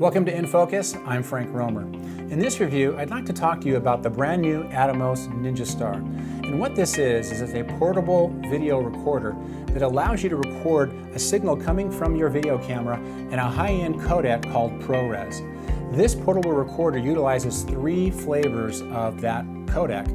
Welcome to In Focus, I'm Frank Romer. In this review, I'd like to talk to you about the brand new Atomos Ninja Star. And what this is it's a portable video recorder that allows you to record a signal coming from your video camera in a high-end codec called ProRes. This portable recorder utilizes three flavors of that codec: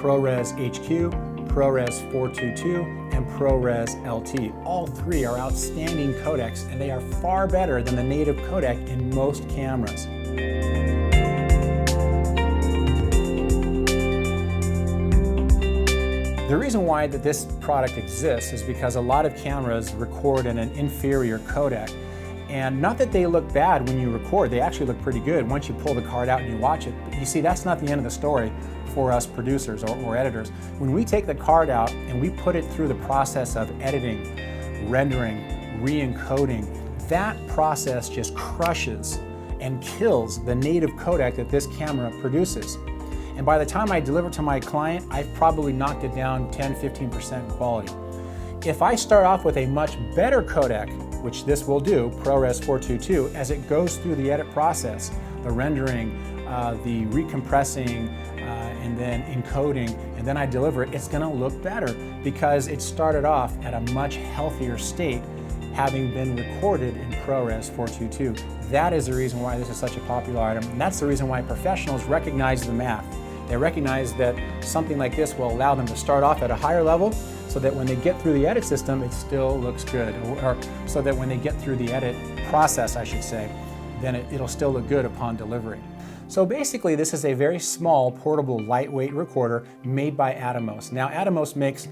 ProRes HQ, ProRes 422, and ProRes LT. All three are outstanding codecs, and they are far better than the native codec in most cameras. The reason why this product exists is because a lot of cameras record in an inferior codec. And not that they look bad when you record, they actually look pretty good once you pull the card out and you watch it. But you see, that's not the end of the story for us producers or editors. When we take the card out and we put it through the process of editing, rendering, re-encoding, that process just crushes and kills the native codec that this camera produces. And by the time I deliver to my client, I've probably knocked it down 10–15% quality. If I start off with a much better codec, which this will do, ProRes 422, as it goes through the edit process, the rendering, the recompressing, and then encoding, and then I deliver it, it's gonna look better because it started off at a much healthier state, having been recorded in ProRes 422. That is the reason why this is such a popular item, and that's the reason why professionals recognize the math. They recognize that something like this will allow them to start off at a higher level so that when they get through the edit system, it still looks good. Or so that when they get through the edit process, I should say, then it'll still look good upon delivery. So basically, this is a very small, portable, lightweight recorder made by Atomos. Now, Atomos makes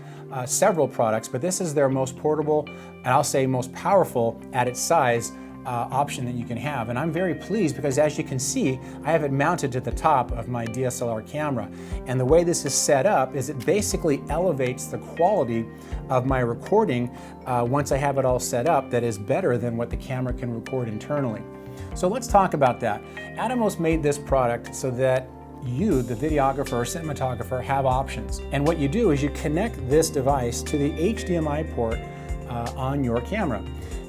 several products, but this is their most portable, and I'll say most powerful at its size, option that you can have. And I'm very pleased because, as you can see, I have it mounted to the top of my DSLR camera. And the way this is set up is it basically elevates the quality of my recording once I have it all set up, that is better than what the camera can record internally. So let's talk about that. Atomos made this product so that you, the videographer or cinematographer, have options. And what you do is you connect this device to the HDMI port on your camera.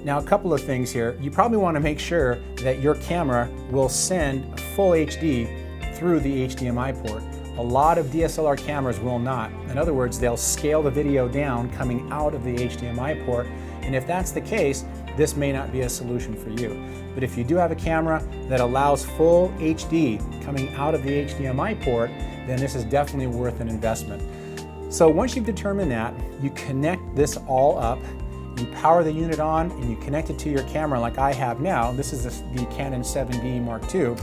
Now, a couple of things here. You probably want to make sure that your camera will send full HD through the HDMI port. A lot of DSLR cameras will not. In other words, they'll scale the video down coming out of the HDMI port, and if that's the case, this may not be a solution for you. But if you do have a camera that allows full HD coming out of the HDMI port, then this is definitely worth an investment. So once you've determined that, you connect this all up, you power the unit on, and you connect it to your camera like I have now. This is the Canon 7D Mark II.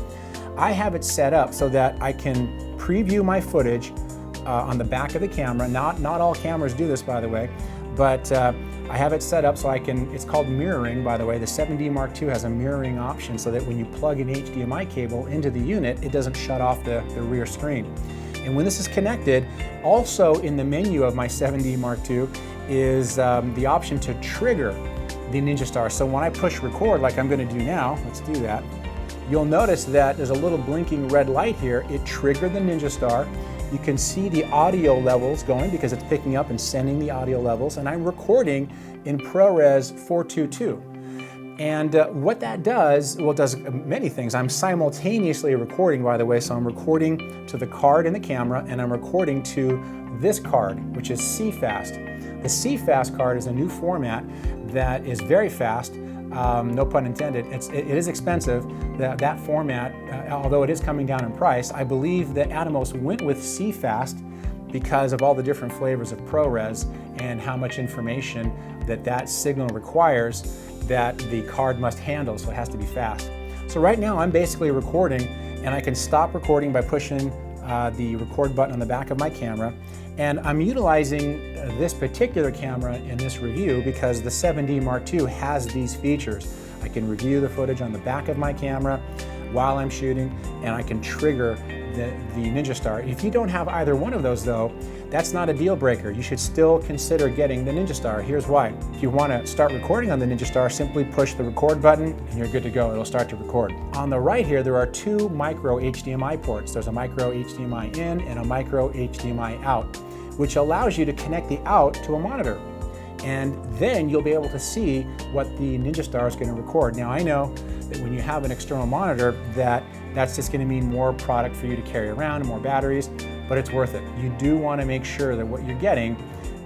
I have it set up so that I can preview my footage on the back of the camera. Not all cameras do this, by the way, but I have it set up so I can, it's called mirroring, by the way. The 7D Mark II has a mirroring option so that when you plug an HDMI cable into the unit, it doesn't shut off the rear screen. And when this is connected, also in the menu of my 7D Mark II is the option to trigger the Ninja Star. So when I push record, like I'm going to do now, let's do that, you'll notice that there's a little blinking red light here. It triggered the Ninja Star. You can see the audio levels going because it's picking up and sending the audio levels, and I'm recording in ProRes 422. And what that does, well, it does many things. I'm simultaneously recording, by the way, so I'm recording to the card in the camera, and I'm recording to this card, which is CFast. The CFast card is a new format that is very fast, no pun intended. It is expensive, that format, although it is coming down in price. I believe that Atomos went with CFast because of all the different flavors of ProRes and how much information that signal requires that the card must handle, so it has to be fast. So right now I'm basically recording, and I can stop recording by pushing the record button on the back of my camera. And I'm utilizing this particular camera in this review because the 7D Mark II has these features. I can review the footage on the back of my camera while I'm shooting, and I can trigger the Ninja Star. If you don't have either one of those, though, that's not a deal breaker. You should still consider getting the Ninja Star. Here's why. If you want to start recording on the Ninja Star, simply push the record button and you're good to go. It'll start to record. On the right here, there are two micro HDMI ports. There's a micro HDMI in and a micro HDMI out, which allows you to connect the out to a monitor. And then you'll be able to see what the Ninja Star is going to record. Now, I know that when you have an external monitor, that's just going to mean more product for you to carry around and more batteries, but it's worth it. You do want to make sure that what you're getting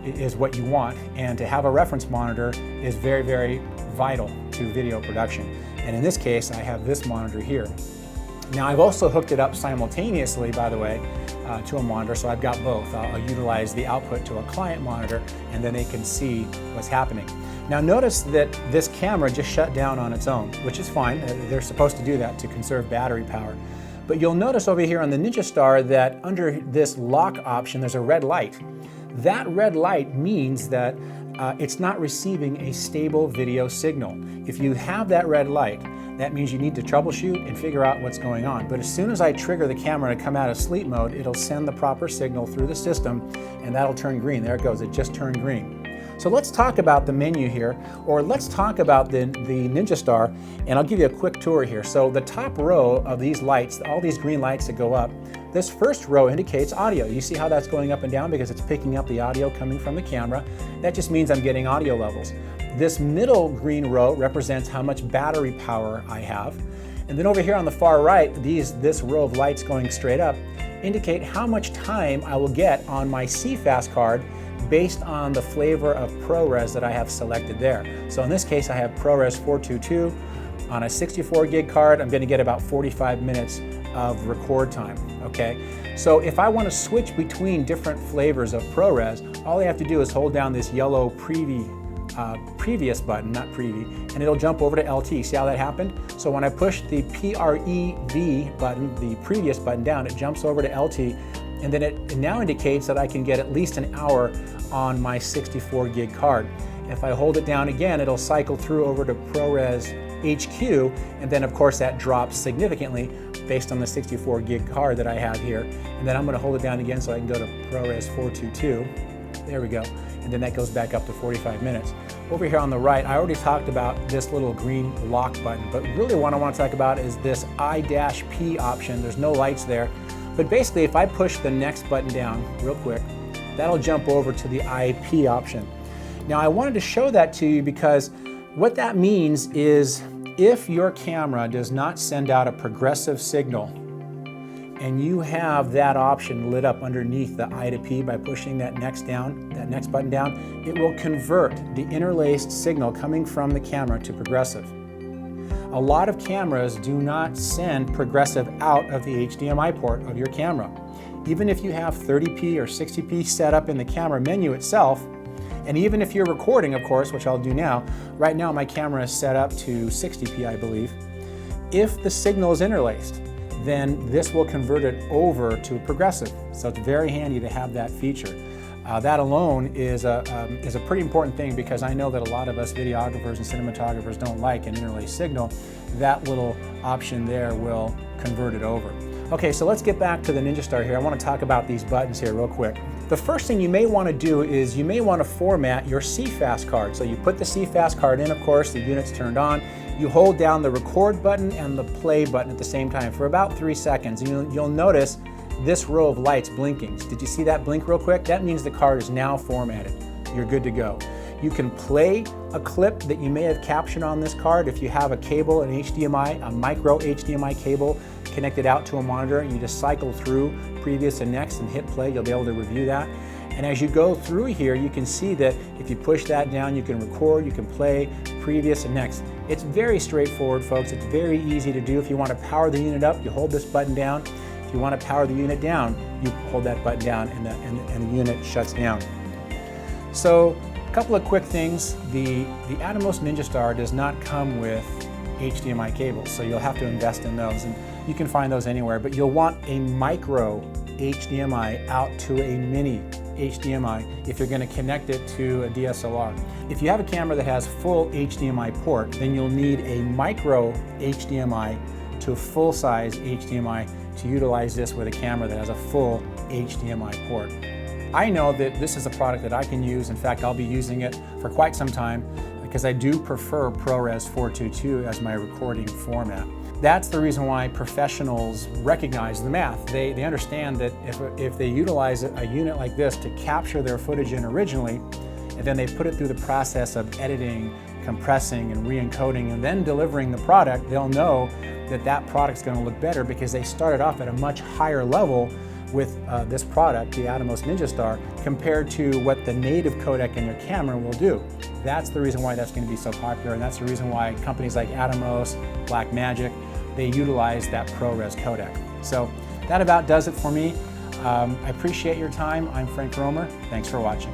is what you want, and to have a reference monitor is very, very vital to video production. And in this case, I have this monitor here. Now, I've also hooked it up simultaneously, by the way, to a monitor, so I've got both. I'll utilize the output to a client monitor, and then they can see what's happening. Now, notice that this camera just shut down on its own, which is fine. They're supposed to do that to conserve battery power. But you'll notice over here on the Ninja Star that under this lock option, there's a red light. That red light means that it's not receiving a stable video signal. If you have that red light, that means you need to troubleshoot and figure out what's going on. But as soon as I trigger the camera to come out of sleep mode, it'll send the proper signal through the system, and that'll turn green. There it goes, it just turned green. So let's talk about the menu here, or let's talk about the Ninja Star, and I'll give you a quick tour here. So the top row of these lights, all these green lights that go up, this first row indicates audio. You see how that's going up and down because it's picking up the audio coming from the camera. That just means I'm getting audio levels. This middle green row represents how much battery power I have. And then over here on the far right, this row of lights going straight up indicate how much time I will get on my CFast card based on the flavor of ProRes that I have selected there. So in this case, I have ProRes 422. On a 64 gig card, I'm going to get about 45 minutes of record time, okay? So if I want to switch between different flavors of ProRes, all I have to do is hold down this yellow previous button, not preview, and it'll jump over to LT. See how that happened? So when I push the PREV button, the previous button down, it jumps over to LT, and then it now indicates that I can get at least an hour on my 64 gig card. If I hold it down again, it'll cycle through over to ProRes HQ, and then of course that drops significantly based on the 64 gig card that I have here. And then I'm going to hold it down again so I can go to ProRes 422. There we go. And then that goes back up to 45 minutes. Over here on the right, I already talked about this little green lock button, but really what I want to talk about is this I-P option. There's no lights there, but basically if I push the next button down real quick, that'll jump over to the IP option. Now I wanted to show that to you because what that means is if your camera does not send out a progressive signal and you have that option lit up underneath the I to P by pushing that next button down, it will convert the interlaced signal coming from the camera to progressive. A lot of cameras do not send progressive out of the HDMI port of your camera. Even if you have 30p or 60p set up in the camera menu itself, and even if you're recording, of course, which I'll do now, right now my camera is set up to 60p, I believe. If the signal is interlaced, then this will convert it over to progressive. So it's very handy to have that feature. That alone is a pretty important thing because I know that a lot of us videographers and cinematographers don't like an interlaced signal. That little option there will convert it over. Okay, so let's get back to the Ninja Star here. I want to talk about these buttons here real quick. The first thing you may want to do is you may want to format your CFast card. So you put the CFast card in, of course, the unit's turned on. You hold down the record button and the play button at the same time for about 3 seconds. And you'll notice this row of lights blinking. Did you see that blink real quick? That means the card is now formatted. You're good to go. You can play a clip that you may have captured on this card. If you have a cable, an HDMI, a micro HDMI cable connected out to a monitor, you just cycle through previous and next and hit play. You'll be able to review that. And as you go through here, you can see that if you push that down, you can record, you can play previous and next. It's very straightforward, folks. It's very easy to do. If you want to power the unit up, you hold this button down. If you want to power the unit down, you hold that button down and the unit shuts down. So a couple of quick things. The Atomos Ninja Star does not come with HDMI cables, so you'll have to invest in those. And you can find those anywhere, but you'll want a micro HDMI out to a mini HDMI if you're going to connect it to a DSLR. If you have a camera that has full HDMI port, then you'll need a micro HDMI to a full-size HDMI to utilize this with a camera that has a full HDMI port. I know that this is a product that I can use. In fact, I'll be using it for quite some time because I do prefer ProRes 422 as my recording format. That's the reason why professionals recognize the math. They understand that if they utilize a unit like this to capture their footage in originally, and then they put it through the process of editing, compressing and re-encoding and then delivering the product, they'll know that that product's going to look better because they started off at a much higher level with this product, the Atomos Ninja Star, compared to what the native codec in your camera will do. That's the reason why that's going to be so popular, and that's the reason why companies like Atomos, Blackmagic, they utilize that ProRes codec. So that about does it for me. I appreciate your time. I'm Frank Romer. Thanks for watching.